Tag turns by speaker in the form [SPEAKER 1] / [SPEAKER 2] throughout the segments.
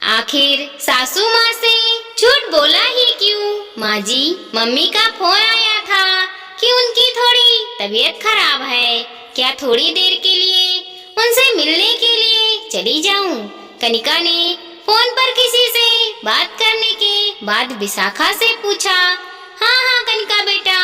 [SPEAKER 1] आखिर सासू माँ से झूठ बोला ही क्यों? माँ जी, मम्मी का फोन आया था कि उनकी थोड़ी तबीयत खराब है, क्या थोड़ी देर के लिए उनसे मिलने के लिए चली जाऊं? कनिका ने फोन पर किसी से बात करने के बाद विशाखा से पूछा। हाँ हाँ कनिका बेटा,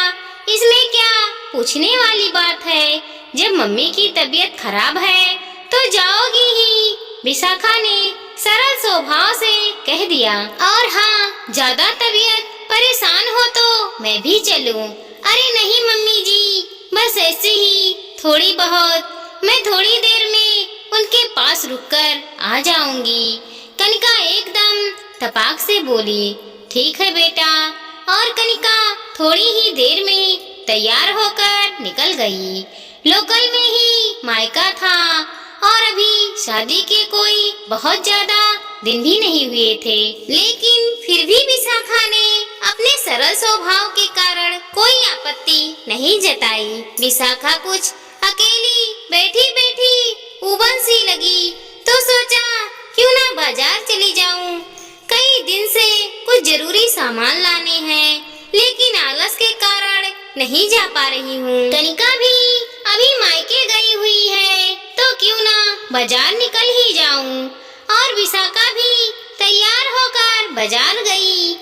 [SPEAKER 1] इसमें क्या पूछने वाली बात है? जब मम्मी की तबीयत खराब है तो जाओगी ही, विशाखा ने सरल स्वभाव से कह दिया। और हाँ, ज्यादा तबीयत परेशान हो तो मैं भी चलूं? अरे नहीं मम्मी जी, बस ऐसे ही थोड़ी बहुत, मैं थोड़ी देर में उनके पास रुककर आ जाऊंगी। कनिका एकदम तपाक से बोली। ठीक है बेटा। और कनिका थोड़ी ही देर में तैयार होकर निकल गई। लोकल में ही मायका था और अभी शादी के कोई बहुत ज्यादा दिन भी नहीं हुए थे, लेकिन फिर भी विशाखा ने अपने सरल स्वभाव के कारण कोई आपत्ति नहीं जताई। विशाखा कुछ अकेली बैठी बैठी उबन सी लगी तो सोचा क्यों ना बाजार चली जाऊं। कई दिन से कुछ जरूरी सामान लाने हैं, लेकिन आलस के कारण नहीं जा पा रही हूँ। कनिका भी अभी मायके गई हुई है तो क्यों ना बाजार निकल ही जाऊं। और विशाखा भी तैयार होकर बाजार गई।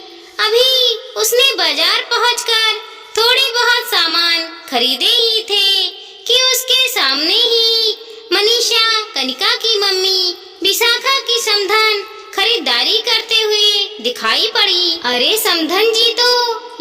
[SPEAKER 1] अभी उसने बाजार पहुंचकर थोड़े बहुत सामान खरीदे ही थे कि उसके सामने ही मनीषा, कनिका की मम्मी, विशाखा की समधन खरीदारी करते हुए दिखाई पड़ी। अरे समधन जी तो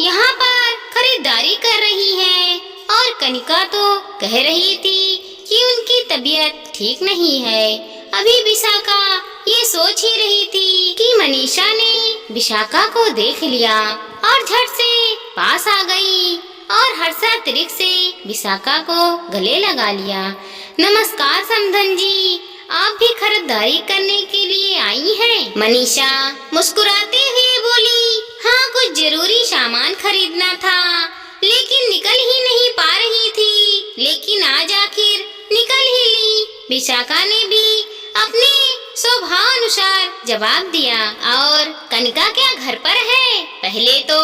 [SPEAKER 1] यहाँ पर खरीदारी कर रही है और कनिका तो कह रही थी कि उनकी तबीयत ठीक नहीं है। अभी विशाखा ये सोच ही रही थी कि मनीषा ने विशाखा को देख लिया और झट से पास आ गई और हर्षातिरेक से विशाखा को गले लगा लिया। नमस्कार समधन जी, आप भी खरीदारी करने के लिए आई हैं? मनीषा मुस्कुराते हुए बोली। हाँ, कुछ जरूरी सामान खरीदना था, लेकिन निकल ही नहीं पा रही थी, लेकिन आज आखिर निकल ही ली। विशाखा ने भी अपने स्वभाव अनुसार जवाब दिया। और कनिका क्या घर पर है? पहले तो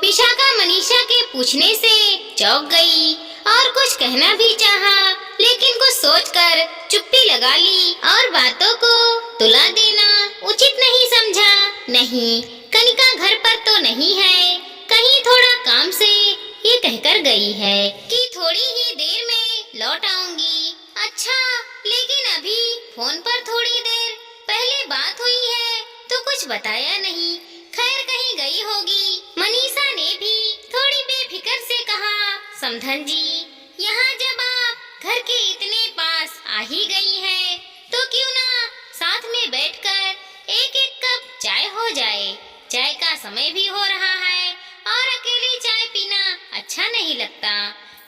[SPEAKER 1] विशाखा मनीषा के पूछने से चौंक गई और कुछ कहना भी चाहा, लेकिन कुछ सोचकर चुप्पी लगा ली और बातों को तुला देना उचित नहीं समझा। नहीं, कनिका घर पर तो नहीं है, कहीं थोड़ा काम से ये कहकर गई है कि थोड़ी ही देर में लौट आऊंगी। अच्छा, लेकिन अभी फोन पर थोड़ी देर पहले बात हुई है तो कुछ बताया नहीं, खैर कहीं गई होगी। मनीषा ने भी थोड़ी बेफिक्र से कहा। समधन जी, यहाँ जब आप घर के इतने पास आ ही गई हैं, तो क्यों ना साथ में बैठकर एक एक कप चाय हो जाए। चाय का समय भी हो रहा है और अकेली चाय पीना अच्छा नहीं लगता।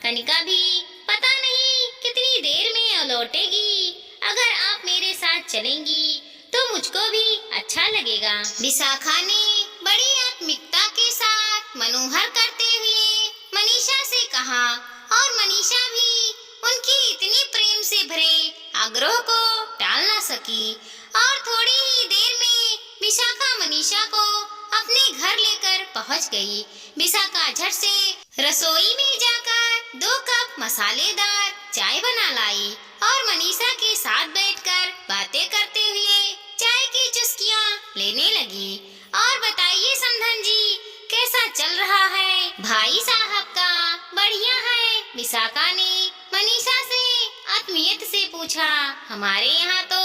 [SPEAKER 1] कनिका भी पता नहीं कितनी देर में लौटेगी, अगर आप मेरे साथ चलेंगी तो मुझको भी अच्छा लगेगा। विशाखा ने बड़ी आत्मिकता के साथ मनोहर करते हुए मनीषा से कहा और मनीषा भी उनकी इतनी प्रेम से भरे आग्रह को टाल ना सकी और थोड़ी ही देर में विशाखा मनीषा को अपने घर लेकर पहुंच गई। विशाखा झट से रसोई में जाकर 2 कप मसालेदार चाय बना लाई और मनीषा के साथ बैठकर बातें करते हुए चाय की चुस्कियां लेने लगी। और बताइए समधन जी, कैसा चल रहा है? भाई साहब का बढ़िया है, विशाखा ने मनीषा से आत्मीयता से पूछा। हमारे यहाँ तो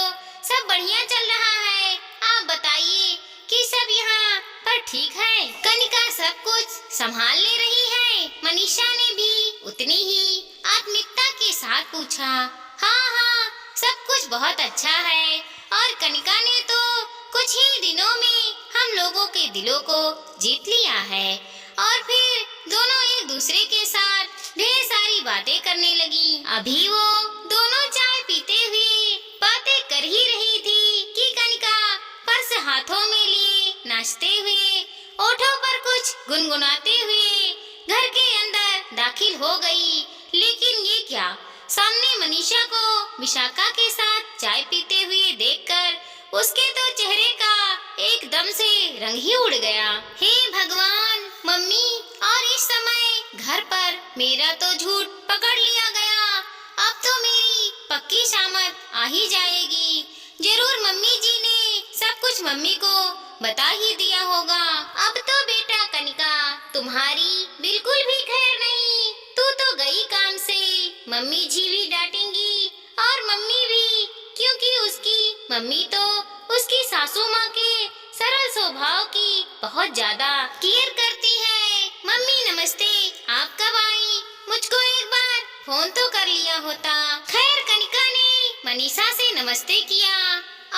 [SPEAKER 1] सब बढ़िया चल रहा है, आप बताइए कि सब यहाँ पर ठीक है? कनिका सब कुछ संभाल ले रही है? मनीषा ने भी उतनी ही आत्मीयता के साथ पूछा। हाँ हाँ, सब कुछ बहुत अच्छा है और कनिका ने तो कुछ ही दिनों में हम लोगों के दिलों को जीत लिया है। और फिर दोनों एक दूसरे के साथ ढेर सारी बातें करने लगी। अभी वो दोनों चाय पीते हुए बातें कर ही रही थी कि कनिका पर्स हाथों में लिए नाचते हुए, ओठों पर कुछ गुनगुनाते हुए घर के अंदर दाखिल हो गई। लेकिन ये क्या, सामने मनीषा को विशाखा के साथ चाय पीते हुए देखकर उसके तो चेहरे का एकदम से रंग ही उड़ गया। हे भगवान, मम्मी, और इस समय घर पर मेरा तो झूठ पकड़ लिया गया। अब तो मेरी पक्की शामत आ ही जाएगी। जरूर मम्मी जी ने सब कुछ मम्मी को बता ही दिया होगा। अब तो बेटा कनिका, तुम्हारी बिल्कुल भी खैर नहीं। तू तो गई काम से। मम्मी जी भी डांटेंगी और मम्मी भी, क्योंकि उसकी मम्मी तो उसकी सासू माँ के सरल स्वभाव की बहुत ज्यादा केयर करती है। मम्मी नमस्ते, आप कब आई? मुझको एक बार फोन तो कर लिया होता। खैर कनिका ने मनीषा से नमस्ते किया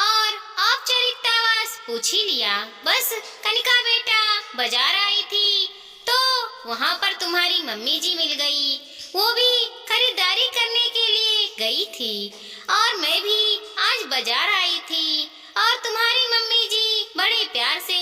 [SPEAKER 1] और औपचारिकतावश पूछ ही लिया। बस कनिका बेटा, बाजार आई थी तो वहाँ पर तुम्हारी मम्मी जी मिल गई। वो भी खरीदारी करने के लिए गई थी और मैं भी आज बाजार आई थी और तुम्हारी मम्मी जी बड़े प्यार से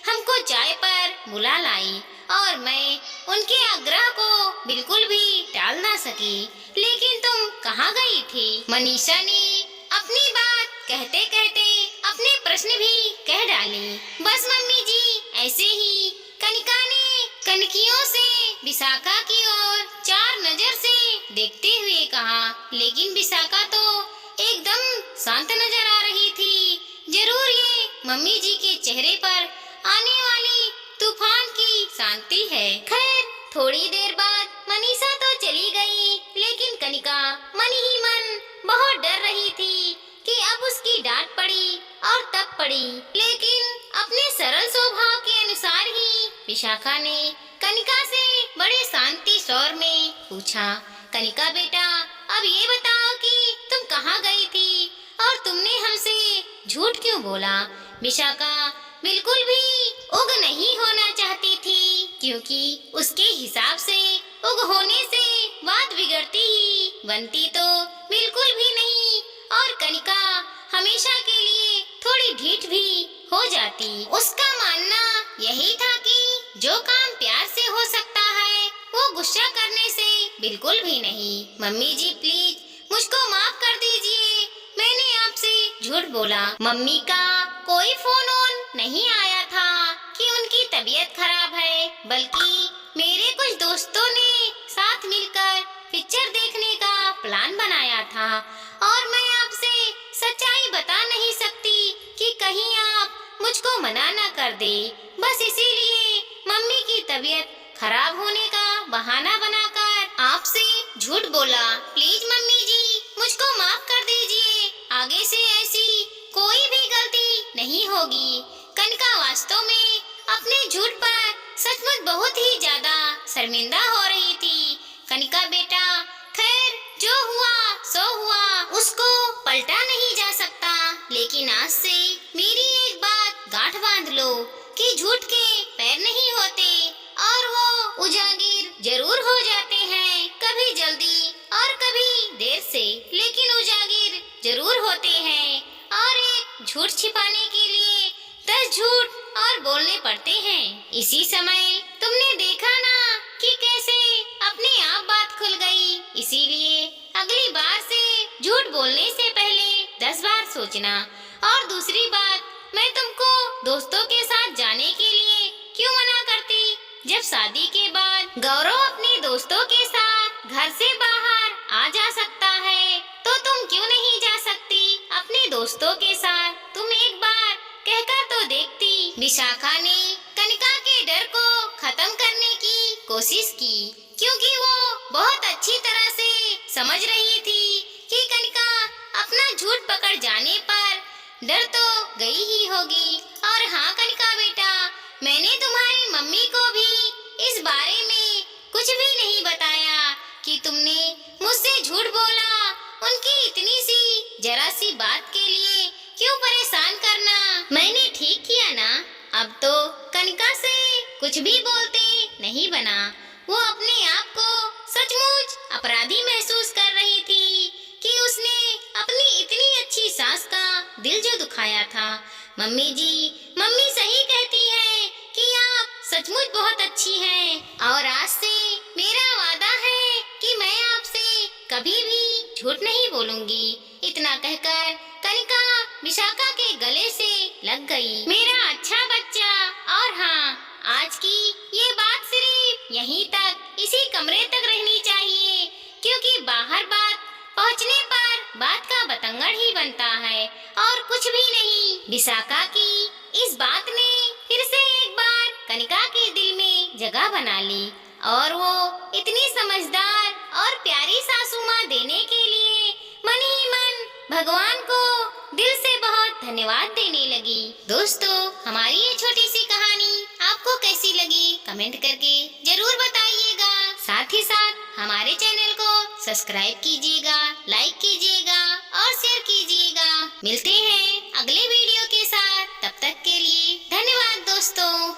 [SPEAKER 1] हमको चाय पर बुला लाई और मैं उनके आग्रह को बिल्कुल भी टाल ना सकी। लेकिन तुम कहाँ गई थी? मनीषा ने अपनी बात कहते कहते अपने प्रश्न भी कह डाले। बस मम्मी जी, ऐसे ही। कनिका ने कनखियों से विशाखा की ओर चार नजर से देखते हुए कहा। लेकिन विशाखा तो एकदम शांत नजर आ रही थी। जरूर ये मम्मी जी के चेहरे पर आने वाली तूफान की शांति है। खैर थोड़ी देर बाद मनीषा तो चली गई, लेकिन कनिका मन ही मन बहुत डर रही थी कि अब उसकी डांट पड़ी और तब पड़ी। लेकिन अपने सरल स्वभाव के अनुसार ही विशाखा ने कनिका से बड़े शांति स्वर में पूछा, कनिका बेटा, अब ये बताओ कि तुम कहाँ गई थी और तुमने हमसे झूठ क्यों बोला? विशाखा बिल्कुल भी उग नहीं होना चाहती थी, क्योंकि उसके हिसाब से उग होने से बात बिगड़ती ही बनती तो बिल्कुल भी नहीं और कनिका हमेशा के लिए थोड़ी ढीठ भी हो जाती। उसका मानना यही था कि जो काम प्यार से हो सकता है वो गुस्सा करने से बिल्कुल भी नहीं। मम्मी जी प्लीज मुझको माफ कर दीजिए, मैंने आपसे झूठ बोला। मम्मी का कोई फोन ऑन नहीं आया था कि उनकी तबीयत खराब है, बल्कि मेरे कुछ दोस्तों ने साथ मिलकर पिक्चर देखने का प्लान बनाया था और मैं आपसे सच्चाई बता नहीं सकती कि कहीं आप मुझको मना न कर दे। बस इसीलिए मम्मी की तबीयत खराब होने का बहाना बनाकर आपसे झूठ बोला। प्लीज मम्मी जी मुझको माफ कर दीजिए, आगे से ऐसी कोई भी गलती नहीं होगी। कनिका वास्तव में अपने झूठ पर सचमुच बहुत ही ज्यादा शर्मिंदा हो रही थी। कनिका बेटा, खैर जो हुआ सो हुआ, उसको पलटा नहीं जा सकता। लेकिन आज से मेरी एक बात गांठ बांध लो कि झूठ के पैर नहीं होते और वो उजागिर जरूर हो जाते हैं, कभी जल्दी और कभी देर से, लेकिन उजागिर जरूर होते हैं। और एक झूठ छिपाने के लिए 10 झूठ और बोलने पड़ते हैं। इसी समय तुमने देखा ना कि कैसे अपने आप बात खुल गई। इसीलिए अगली बार से झूठ बोलने से पहले 10 बार सोचना। और दूसरी बात, मैं तुमको दोस्तों के साथ जाने के लिए क्यों मना करती? जब शादी के बाद गौरव अपने दोस्तों के साथ घर से बाहर आ जा सकता है, तो तुम क्यों नहीं जा सकती अपने दोस्तों के साथ? तुम एक बार कहकर तो देखती। विशाखा ने कनिका के डर को खत्म करने की कोशिश की, क्योंकि वो बहुत अच्छी तरह से समझ रही थी कि कनिका अपना झूठ पकड़ जाने पर डर तो गई ही होगी। और हाँ कनिका बेटा, मैंने तुम्हारी मम्मी को भी इस बारे में कुछ भी नहीं बताया कि तुमने मुझसे झूठ बोला। उनकी इतनी सी जरा सी बात के लिए क्यों परेशान करना? मैंने ठीक किया ना? अब तो कनिका से कुछ भी बोलते नहीं बना। वो अपने आप को सचमुच अपराधी महसूस कर रही थी कि उसने अपनी इतनी अच्छी सास का दिल जो दुखाया था। मम्मी जी, मम्मी सही कहती है कि आप सचमुच बहुत अच्छी हैं और आज से मेरा वादा है कि मैं आपसे कभी भी झूठ नहीं बोलूंगी। इतना कहकर कनिका विशाखा के गले से लग लग गई। मेरा अच्छा बच्चा। और हाँ, आज की ये बात सिर्फ यहीं तक, इसी कमरे तक रहनी चाहिए, क्योंकि बाहर बात पहुँचने पर बात का बतंगड़ ही बनता है और कुछ भी नहीं। विशाखा की इस बात ने फिर से एक बार कनिका के दिल में जगह बना ली और वो इतनी समझदार और प्यारी सासू माँ देने के लिए मन ही मन भगवान को दिल से बहुत धन्यवाद देने लगी। दोस्तों, हमारी ये छोटी सी कहानी आपको कैसी लगी कमेंट करके जरूर बताइएगा। साथ ही साथ हमारे चैनल को सब्सक्राइब कीजिएगा, लाइक कीजिएगा और शेयर कीजिएगा। मिलते हैं अगले वीडियो के साथ, तब तक के लिए धन्यवाद दोस्तों।